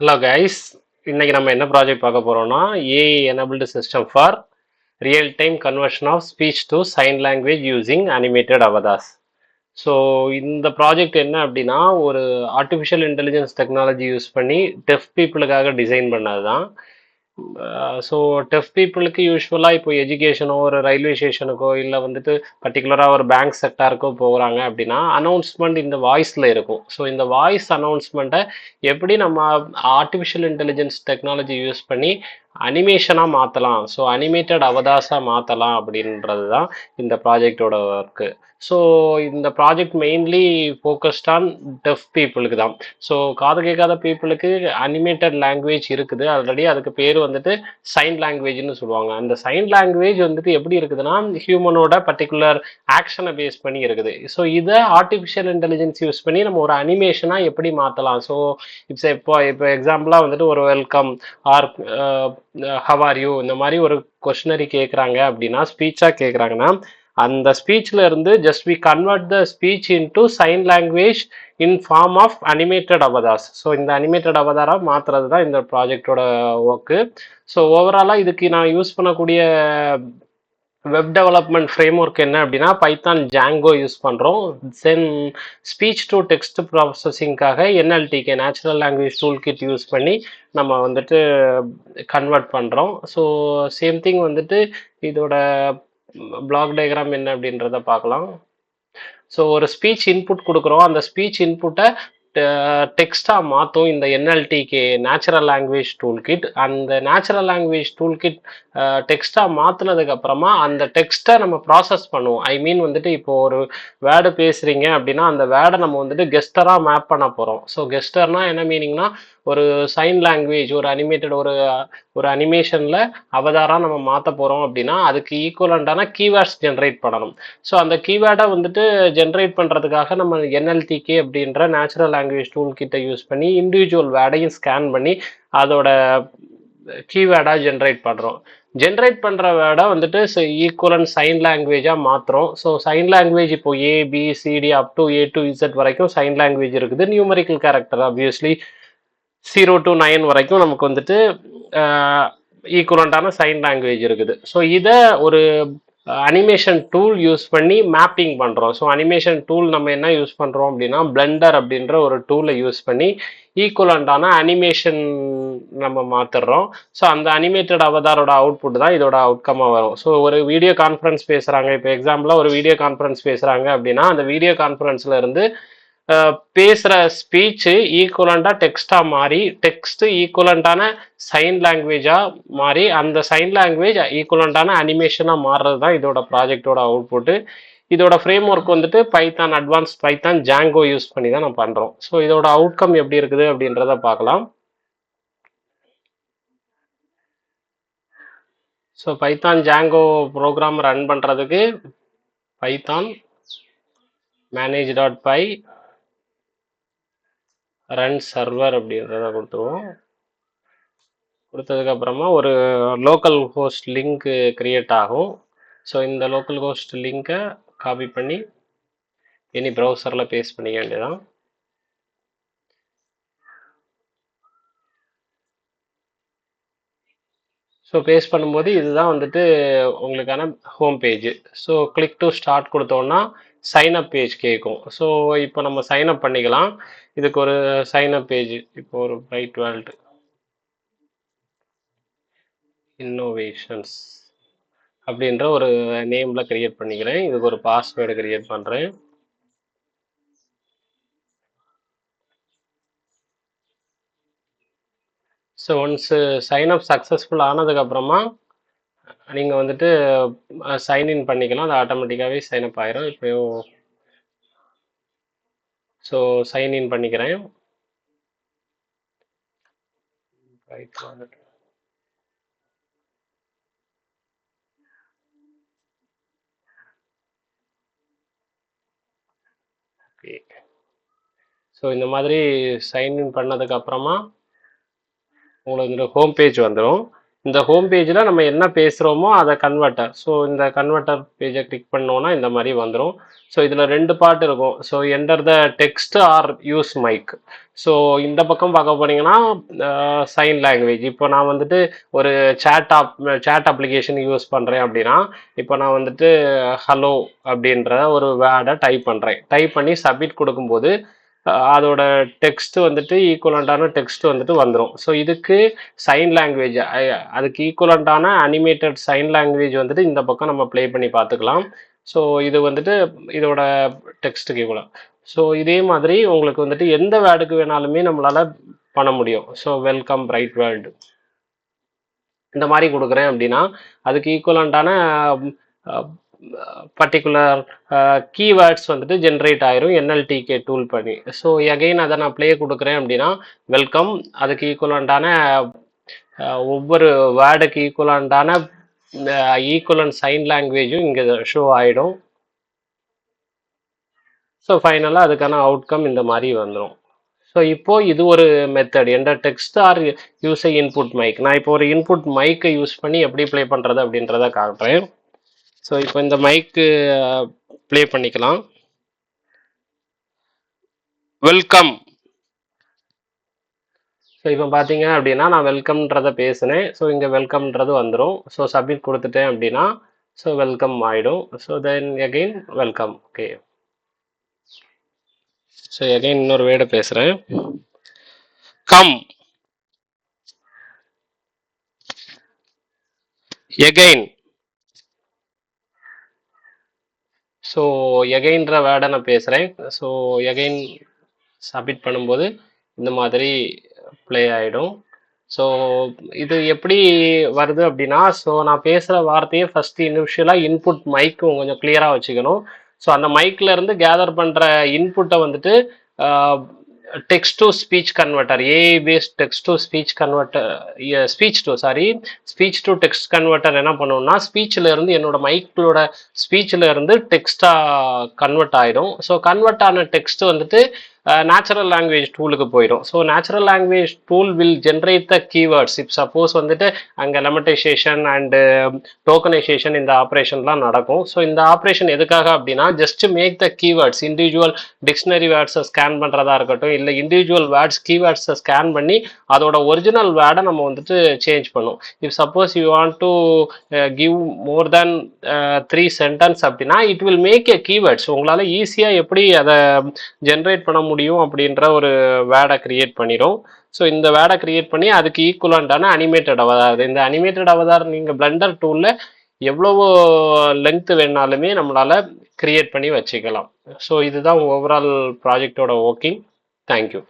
Hello guys, இன்னைக்கு நம்ம என்ன ப்ராஜெக்ட் பார்க்க போறோம்னா AI enabled system for real time conversion of speech to sign language using animated avatars. So இந்த project என்ன அப்படின்னா, ஒரு ஆர்டிஃபிஷியல் இன்டெலிஜென்ஸ் டெக்னாலஜி யூஸ் பண்ணி டெஃப் பீப்புளுக்காக டிசைன் பண்ணது தான். ஸோ டெஃப் பீப்புளுக்கு யூஸ்வலாக இப்போ எஜுகேஷனோ ஒரு ரயில்வே ஸ்டேஷனுக்கோ இல்லை வந்துட்டு பர்டிகுலராக ஒரு பேங்க் செக்டாருக்கோ போகிறாங்க அப்படின்னா அனௌன்ஸ்மெண்ட் இந்த வாய்ஸில் இருக்கும். ஸோ இந்த வாய்ஸ் அனௌன்ஸ்மெண்ட்டை எப்படி நம்ம ஆர்டிஃபிஷியல் இன்டெலிஜென்ஸ் டெக்னாலஜி யூஸ் பண்ணி அனிமேஷனாக மாற்றலாம், ஸோ அனிமேட்டட் அவதாஸாக மாற்றலாம் அப்படின்றது தான் இந்த ப்ராஜெக்டோட ஒர்க்கு. ஸோ இந்த project mainly focused on deaf பீப்புளுக்கு தான். ஸோ காது கேட்காத பீப்புளுக்கு அனிமேட்டட் லாங்குவேஜ் இருக்குது ஆல்ரெடி. அதுக்கு பேர் வந்துட்டு சைன் லாங்குவேஜ்னு சொல்லுவாங்க. அந்த சைன் லாங்குவேஜ் வந்துட்டு எப்படி இருக்குதுன்னா ஹியூமனோட பர்டிகுலர் ஆக்ஷனை பேஸ் பண்ணி இருக்குது. ஸோ இதை ஆர்டிஃபிஷியல் இன்டெலிஜென்ஸ் யூஸ் பண்ணி நம்ம ஒரு அனிமேஷனாக எப்படி மாற்றலாம். ஸோ இப்போ எக்ஸாம்பிளாக வந்துட்டு ஒரு welcome or how are you இந்த மாதிரி ஒரு கொஸ்டினரி கேட்குறாங்க அப்படின்னா, ஸ்பீச்சாக கேட்குறாங்கன்னா, அந்த ஸ்பீச்ல இருந்து just we convert the speech into sign language in form of animated avatars. So இந்த அனிமேட்டட் அவதாரா மாத்துறது தான் இந்த ப்ராஜெக்டோட ஒர்க்கு. ஸோ ஓவராலாக இதுக்கு நான் யூஸ் பண்ணக்கூடிய வெப் டெவலப்மெண்ட் ஃப்ரேம் ஒர்க் என்ன அப்படின்னா, பைத்தான் ஜாங்கோ யூஸ் பண்ணுறோம். தென் ஸ்பீச் டு டெக்ஸ்ட் ப்ராசஸிங்காக NLTK natural language toolkit use பண்ணி நம்ம வந்துட்டு கன்வெர்ட் பண்ணுறோம். ஸோ சேம் திங் வந்துட்டு இதோட பிளாக் டயக்ராம் என்ன அப்படின்றத பார்க்கலாம். ஸோ ஒரு ஸ்பீச் இன்புட் கொடுக்குறோம். அந்த ஸ்பீச் இன்புட்டை டெக்ஸ்டாக மாற்றும் இந்த NLTK natural language toolkit. அந்த நேச்சுரல் லாங்குவேஜ் டூல் கிட் டெக்ஸ்டாக மாற்றினதுக்கு அப்புறமா அந்த டெக்ஸ்ட்டை நம்ம ப்ராசஸ் பண்ணுவோம். ஐ மீன் வந்துட்டு இப்போ ஒரு வேர்டு பேசுகிறீங்க அப்படின்னா அந்த வேர்டை நம்ம வந்துட்டு கெஸ்டராக மேப் பண்ண போகிறோம். ஸோ கெஸ்டர்னா என்ன மீனிங்னா, ஒரு சைன் லாங்குவேஜ் ஒரு அனிமேட்டட் ஒரு அனிமேஷனில் அவதாரா நம்ம மாற்ற போகிறோம் அப்படின்னா அதுக்கு ஈக்குவலண்டான கீவேர்ட்ஸ் ஜென்ரேட் பண்ணணும். ஸோ அந்த கீவேர்டை வந்துட்டு ஜென்ரேட் பண்ணுறதுக்காக நம்ம என்எல்டிகே அப்படின்ற நேச்சுரல் லாங்குவேஜ் டூல் கிட்ட யூஸ் பண்ணி இண்டிவிஜுவல் வேர்டையும் ஸ்கேன் பண்ணி அதோட கீவேர்டாக ஜென்ரேட் பண்ணுறோம். ஜென்ரேட் பண்ணுற வேர்டை வந்துட்டு ஈக்குவலன் சைன் லாங்குவேஜாக மாற்றுறோம். ஸோ சைன் லாங்குவேஜ் இப்போ ABCD up to A to Z வரைக்கும் சைன் லாங்குவேஜ் இருக்குது. நியூமரிக்கல் கேரக்டர் ஆப்வியஸ்லி 0 to 9 வரைக்கும் நமக்கு வந்துட்டு ஈக்குவலண்டான சைன் லாங்குவேஜ் இருக்குது. ஸோ இதை ஒரு அனிமேஷன் டூல் யூஸ் பண்ணி மேப்பிங் பண்ணுறோம். ஸோ அனிமேஷன் டூல் நம்ம என்ன யூஸ் பண்ணுறோம் அப்படின்னா, பிளெண்டர் அப்படின்ற ஒரு டூலை யூஸ் பண்ணி ஈக்குவலண்டான அனிமேஷன் நம்ம மாற்றுறோம். ஸோ அந்த அனிமேட்டட் அவதாரோட அவுட்புட் தான் இதோட அவுட்கமாக வரும். ஸோ ஒரு வீடியோ கான்ஃபரன்ஸ் பேசுகிறாங்க, இப்போ எக்ஸாம்பிளாக ஒரு வீடியோ கான்ஃபரன்ஸ் பேசுகிறாங்க அப்படின்னா அந்த வீடியோ கான்ஃபரன்ஸில் இருந்து பேசுகிற ஸ்பீச்சு ஈக்குவலண்டாக டெக்ஸ்டாக மாறி டெக்ஸ்ட் ஈக்குவலண்டான சைன் லாங்குவேஜாக மாறி அந்த சைன் லாங்குவேஜ் ஈக்குவலண்டான அனிமேஷனாக மாறுறது தான் இதோட ப்ராஜெக்டோட அவுட்புட்டு. இதோட ஃப்ரேம் ஒர்க் வந்துட்டு Python advance Python Django use பண்ணி தான் நம்ம பண்ணுறோம். ஸோ இதோட அவுட்கம் எப்படி இருக்குது அப்படின்றத பார்க்கலாம். So Python Django program run பண்ணுறதுக்கு பைத்தான் manage.py ரன் சர்வர் அப்படின்றத கொடுத்துருவோம். கொடுத்ததுக்கு அப்புறமா ஒரு லோக்கல் ஹோஸ்ட் லிங்க் கிரியேட் ஆகும். ஸோ இந்த லோக்கல் ஹோஸ்ட் லிங்கை காப்பி பண்ணி எனி ப்ரௌசரில் பேஸ்ட் பண்ணிக்க வேண்டியதான். ஸோ பேஸ்ட் பண்ணும்போது இதுதான் வந்துட்டு உங்களுக்கான home page. So click to start கொடுத்தோன்னா சைன்அப் பேஜ் கேட்கும். ஸோ இப்போ நம்ம சைன்அப் பண்ணிக்கலாம். இதுக்கு ஒரு சைன்அப் பேஜ், இப்போ ஒரு பிரைட் வேர்ல்டு இன்னோவேஷன்ஸ் அப்படின்ற ஒரு நேமில் கிரியேட் பண்ணிக்கிறேன். இதுக்கு ஒரு பாஸ்வேர்டு கிரியேட் பண்ணுறேன். ஸோ ஒன்ஸு சைன்அப் சக்ஸஸ்ஃபுல் ஆனதுக்கப்புறமா நீங்கள் வந்துட்டு சைன்இன் பண்ணிக்கலாம். அது ஆட்டோமேட்டிக்காகவே சைன்அப் ஆயிரும். இப்போ ஸோ சைன்இன் பண்ணிக்கிறேன். ஓகே, ஸோ இந்த மாதிரி சைன்இன் பண்ணதுக்கு அப்புறமா உங்களுக்கு இந்த ஹோம் பேஜ் வந்துடும். இந்த ஹோம் பேஜில் நம்ம என்ன பேசுகிறோமோ அதை கன்வெர்ட்டர். ஸோ இந்த கன்வெர்ட்டர் பேஜை கிளிக் பண்ணோன்னா இந்த மாதிரி வந்துடும். ஸோ இதில் 2 பார்ட் இருக்கும். So enter the text or use mic. So இந்த பக்கம் பார்க்க போனீங்கன்னா சைன் லாங்குவேஜ். இப்போ நான் வந்துட்டு ஒரு சேட் அப்ளிகேஷன் யூஸ் பண்ணுறேன் அப்படின்னா, இப்போ நான் வந்துட்டு ஹலோ அப்படின்ற ஒரு வேர்டை டைப் பண்ணுறேன். டைப் பண்ணி சப்மிட் கொடுக்கும்போது அதோட டெக்ஸ்ட் வந்துட்டு ஈக்குவலண்டான டெக்ஸ்ட் வந்துட்டு வந்துடும். ஸோ இதுக்கு சைன் லாங்குவேஜ், அதுக்கு ஈக்குவலண்டான அனிமேட்டட் சைன் லாங்குவேஜ் வந்துட்டு இந்த பக்கம் நம்ம ப்ளே பண்ணி பார்த்துக்கலாம். ஸோ இது வந்துட்டு இதோட டெக்ஸ்ட்டுக்கு ஈக்குவலாக. ஸோ இதே மாதிரி உங்களுக்கு வந்துட்டு எந்த வேர்டுக்கு வேணாலுமே நம்மளால பண்ண முடியும். ஸோ வெல்கம் பிரைட் வேர்ல்டு இந்த மாதிரி கொடுக்குறேன் அப்படின்னா அதுக்கு ஈக்குவலண்டான பர்டிகுலர் கீவேர்ட்ஸ் வந்துட்டு ஜென்ரேட் ஆயிரும் என்எல்டிகே டூல் பண்ணி. ஸோ எகைன் அதை நான் ப்ளே கொடுக்குறேன் அப்படின்னா வெல்கம், அதுக்கு ஈக்குவலண்டான ஒவ்வொரு வேர்டுக்கு ஈக்குவலண்டான ஈக்குவலன்ட் சைன் லாங்குவேஜும் இங்கே ஷோ ஆகிடும். ஸோ ஃபைனலாக அதுக்கான அவுட்கம் இந்த மாதிரி வந்துடும். ஸோ இப்போ இது ஒரு method, enter text or use input mic. நான் இப்போ ஒரு இன்புட் மைக்கை யூஸ் பண்ணி எப்படி ப்ளே பண்ணுறது அப்படின்றத காட்டுறேன். ஸோ இப்போ இந்த மைக்கு ப்ளே பண்ணிக்கலாம். வெல்கம். ஸோ இப்போ பார்த்தீங்க அப்படின்னா நான் வெல்கம்ன்றதை பேசினேன். ஸோ இங்கே வெல்கம்ன்றது வந்துடும். ஸோ சப்மிட் கொடுத்துட்டேன் அப்படின்னா ஸோ வெல்கம் ஆகிடும். So then again welcome. Okay. So again இன்னொரு வேர்டை பேசுகிறேன். கம். எகைன். ஸோ எகைன்ற வேர்டை நான் பேசுகிறேன். ஸோ எகைன் சப்மிட் பண்ணும்போது இந்த மாதிரி ப்ளே ஆகிடும். ஸோ இது எப்படி வருது அப்படின்னா, ஸோ நான் பேசுகிற வார்த்தையை ஃபஸ்ட்டு இனிஷியலாக இன்புட் மைக்கு கொஞ்சம் கிளியராக வச்சுக்கணும். ஸோ அந்த மைக்கில் இருந்து கேதர் பண்ணுற இன்புட்டை வந்துட்டு text to speech converter, AI paste text to speech converter, speech to text converter என்ன பண்ணுவோம்னா, ஸ்பீச்சில் இருந்து என்னோட மைக்கிலோட ஸ்பீச்சில் இருந்து டெக்ஸ்டாக கன்வெர்ட் ஆகிடும். ஸோ கன்வெர்ட் ஆன டெக்ஸ்ட் வந்துட்டு நேச்சுரல் லாங்குவேஜ் டூலுக்கு போயிடும். So natural language tool will generate the keywords. இப் சப்போஸ் வந்துட்டு அங்கே லெமட்டைசேஷன் அண்டு டோக்கனைசேஷன் இந்த ஆப்ரேஷன்லாம் நடக்கும். ஸோ இந்த ஆப்ரேஷன் எதுக்காக அப்படின்னா, just make the keywords, individual dictionary வேர்ட்ஸை ஸ்கேன் பண்ணுறதா இருக்கட்டும், இல்லை இண்டிவிஜுவல் வேர்ட்ஸ் கீவேர்ட்ஸை ஸ்கேன் பண்ணி அதோட ஒரிஜினல் வேர்டை நம்ம வந்துட்டு சேஞ்ச் பண்ணும். If suppose you want to give more than 3 sentence அப்படின்னா it will make a keywords. உங்களால் ஈஸியாக எப்படி அதை ஜென்ரேட் பண்ண முடியும் அப்படின்ற ஒரு வேர்டை கிரியேட் பண்ணிடும். ஸோ இந்த வேர்டை கிரியேட் பண்ணி அதுக்கு ஈக்குவலண்டான அனிமேட்டட் அவதார். இந்த அனிமேட்டட் அவதார் நீங்கள் பிளெண்டர் டூலில் எவ்வளவு லென்த் வேணாலுமே நம்மளால கிரியேட் பண்ணி வச்சுக்கலாம். ஸோ இதுதான் ஓவரால் ப்ராஜெக்டோட ஒர்க்கிங். தேங்க்யூ.